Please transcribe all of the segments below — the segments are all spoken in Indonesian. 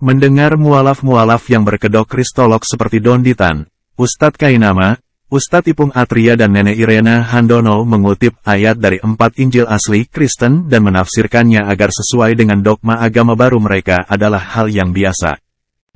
Mendengar mualaf-mualaf yang berkedok kristolog seperti Don Ditan, Ustadz Kainama, Ustadz Ipung Atria dan Nenek Irena Handono mengutip ayat dari 4 Injil asli Kristen dan menafsirkannya agar sesuai dengan dogma agama baru mereka adalah hal yang biasa.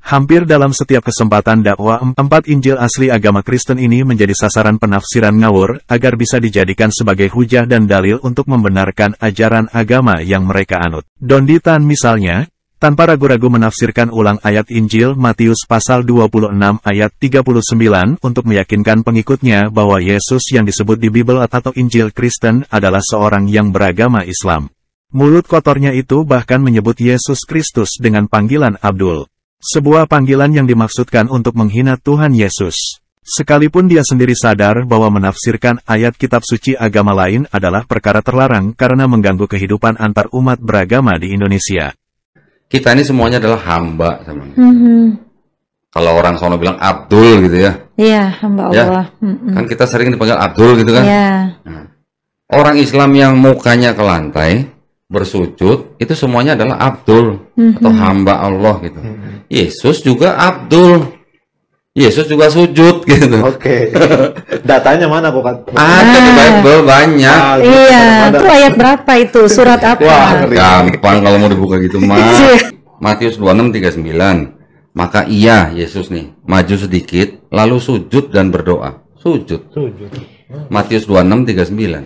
Hampir dalam setiap kesempatan dakwah 4 Injil asli agama Kristen ini menjadi sasaran penafsiran ngawur agar bisa dijadikan sebagai hujah dan dalil untuk membenarkan ajaran agama yang mereka anut. Don Ditan misalnya, tanpa ragu-ragu menafsirkan ulang ayat Injil Matius pasal 26 ayat 39 untuk meyakinkan pengikutnya bahwa Yesus yang disebut di Bible atau Injil Kristen adalah seorang yang beragama Islam. Mulut kotornya itu bahkan menyebut Yesus Kristus dengan panggilan Abdul. Sebuah panggilan yang dimaksudkan untuk menghina Tuhan Yesus. Sekalipun dia sendiri sadar bahwa menafsirkan ayat kitab suci agama lain adalah perkara terlarang karena mengganggu kehidupan antar umat beragama di Indonesia. Kita ini semuanya adalah hamba, teman. Kalau orang sono bilang Abdul gitu ya. Iya, hamba Allah. Kan kita sering dipanggil Abdul gitu kan. Iya. Nah, orang Islam yang mukanya ke lantai, bersujud, itu semuanya adalah Abdul atau hamba Allah gitu. Yesus juga Abdul. Yesus juga sujud gitu. Oke. Datanya mana kok? Ada di Bible banyak. Iya, itu ayat berapa itu? Surat apa? Wah, Gampang kalau mau dibuka gitu mah. Matius 26:39. Maka ia, Yesus nih, maju sedikit, lalu sujud dan berdoa. Sujud. Matius 26:39.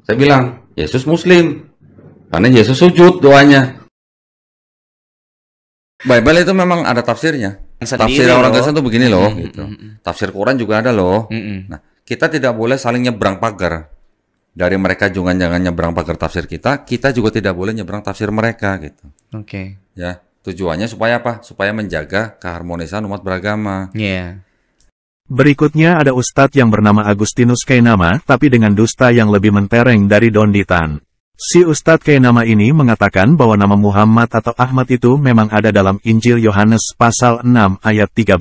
Saya bilang, Yesus Muslim. Karena Yesus sujud doanya. Bible itu memang ada tafsirnya. Tafsir orang Kristen tuh begini loh, gitu. Tafsir Quran juga ada loh. Nah, kita tidak boleh saling nyebrang pagar. Dari mereka juga jangan nyebrang pagar tafsir kita juga tidak boleh nyebrang tafsir mereka, gitu. Oke. Ya, tujuannya supaya apa? Supaya menjaga keharmonisan umat beragama. Iya. Berikutnya ada Ustadz yang bernama Agustinus Kainama, tapi dengan dusta yang lebih mentereng dari Don Ditan. Si Ustadz Kainama ini mengatakan bahwa nama Muhammad atau Ahmad itu memang ada dalam Injil Yohanes pasal 6 ayat 13.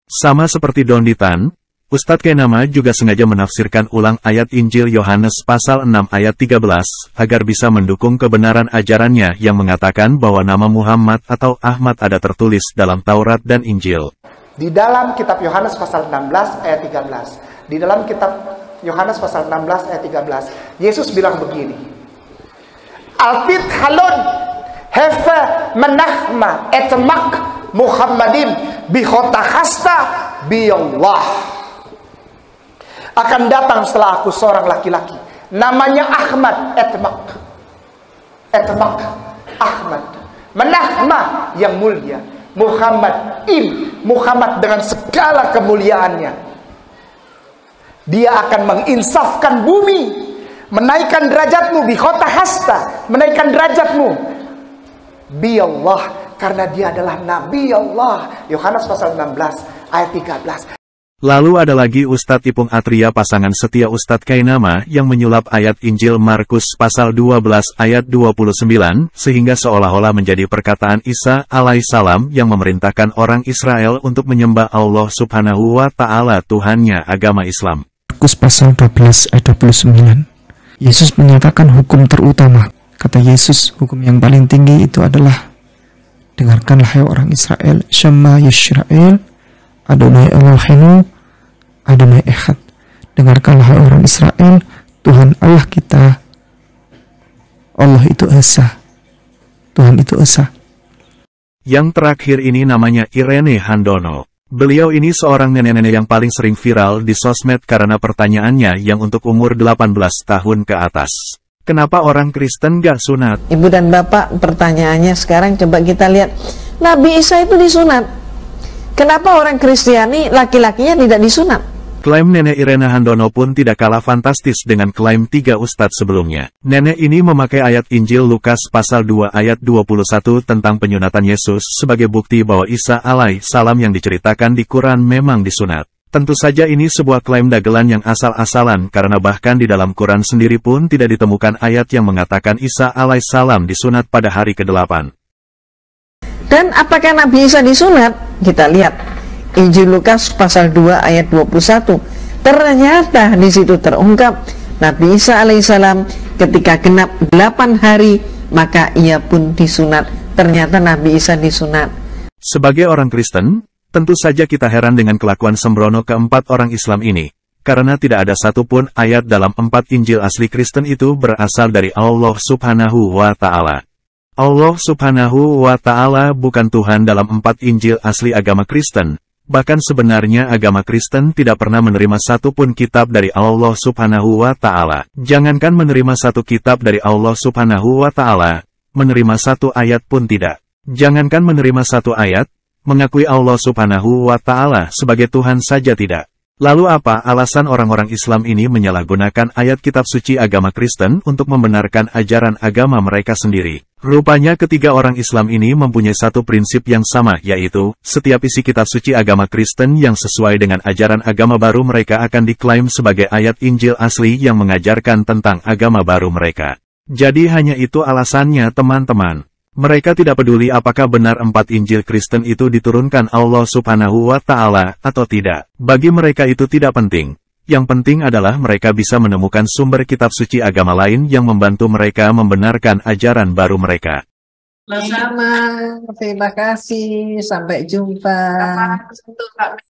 Sama seperti Don Ditan, Ustadz Kainama juga sengaja menafsirkan ulang ayat Injil Yohanes pasal 6 ayat 13 agar bisa mendukung kebenaran ajarannya yang mengatakan bahwa nama Muhammad atau Ahmad ada tertulis dalam Taurat dan Injil. Di dalam kitab Yohanes pasal 16 ayat 13. Di dalam kitab Yohanes pasal 16 ayat 13, Yesus bilang begini. Alpit halon hefe menahma etmak Muhammadin bihotakasta biyallah. Akan datang setelah aku seorang laki-laki, namanya Ahmad etmak. Etmak Ahmad. Menahma yang mulia. Muhammad Muhammad dengan segala kemuliaannya. Dia akan menginsafkan bumi, menaikkan derajatmu bikhota hasta, menaikkan derajatmu bi Allah, karena dia adalah Nabi Allah. Yohanes pasal 16 ayat 13. Lalu ada lagi Ustadz Ipung Atria pasangan setia Ustadz Kainama yang menyulap ayat Injil Markus pasal 12 ayat 29 sehingga seolah-olah menjadi perkataan Isa alaihissalam yang memerintahkan orang Israel untuk menyembah Allah subhanahu wa ta'ala Tuhannya agama Islam. Markus pasal 12 ayat 29. Yesus menyatakan hukum terutama. Kata Yesus, hukum yang paling tinggi itu adalah, dengarkanlah hai orang Israel, Shema Yisrael, Adonai Elohenu, Adonai Echad. Dengarkanlah hai orang Israel, Tuhan Allah kita, Allah itu Esa. Tuhan itu Esa. Yang terakhir ini namanya Irene Handono. Beliau ini seorang nenek-nenek yang paling sering viral di sosmed karena pertanyaannya yang untuk umur 18 tahun ke atas. Kenapa orang Kristen gak sunat? Ibu dan Bapak, pertanyaannya sekarang coba kita lihat. Nabi Isa itu disunat. Kenapa orang Kristiani laki-lakinya tidak disunat? Klaim Nenek Irena Handono pun tidak kalah fantastis dengan klaim 3 ustadz sebelumnya. Nenek ini memakai ayat Injil Lukas pasal 2 ayat 21 tentang penyunatan Yesus sebagai bukti bahwa Isa alaihissalam yang diceritakan di Quran memang disunat. Tentu saja ini sebuah klaim dagelan yang asal-asalan karena bahkan di dalam Quran sendiri pun tidak ditemukan ayat yang mengatakan Isa alaihissalam disunat pada hari ke-8. Dan apakah Nabi Isa disunat? Kita lihat Injil Lukas pasal 2 ayat 21. Ternyata di situ terungkap Nabi Isa alaihissalam ketika genap 8 hari maka ia pun disunat ternyata Nabi Isa disunat. Sebagai orang Kristen, tentu saja kita heran dengan kelakuan sembrono keempat orang Islam ini, karena tidak ada satupun ayat dalam 4 Injil asli Kristen itu berasal dari Allah Subhanahu wa Ta'ala. Allah Subhanahu wa Ta'ala bukan Tuhan dalam 4 Injil asli agama Kristen. Bahkan sebenarnya agama Kristen tidak pernah menerima satupun kitab dari Allah Subhanahu wa Ta'ala. Jangankan menerima satu kitab dari Allah Subhanahu wa Ta'ala, menerima satu ayat pun tidak. Jangankan menerima satu ayat, mengakui Allah Subhanahu wa Ta'ala sebagai Tuhan saja tidak. Lalu apa alasan orang-orang Islam ini menyalahgunakan ayat kitab suci agama Kristen untuk membenarkan ajaran agama mereka sendiri? Rupanya ketiga orang Islam ini mempunyai satu prinsip yang sama, yaitu, setiap isi kitab suci agama Kristen yang sesuai dengan ajaran agama baru mereka akan diklaim sebagai ayat Injil asli yang mengajarkan tentang agama baru mereka. Jadi hanya itu alasannya teman-teman. Mereka tidak peduli apakah benar 4 Injil Kristen itu diturunkan Allah Subhanahu wa Ta'ala atau tidak. Bagi mereka itu tidak penting. Yang penting adalah mereka bisa menemukan sumber kitab suci agama lain yang membantu mereka membenarkan ajaran baru mereka. Sama-sama, terima kasih, sampai jumpa.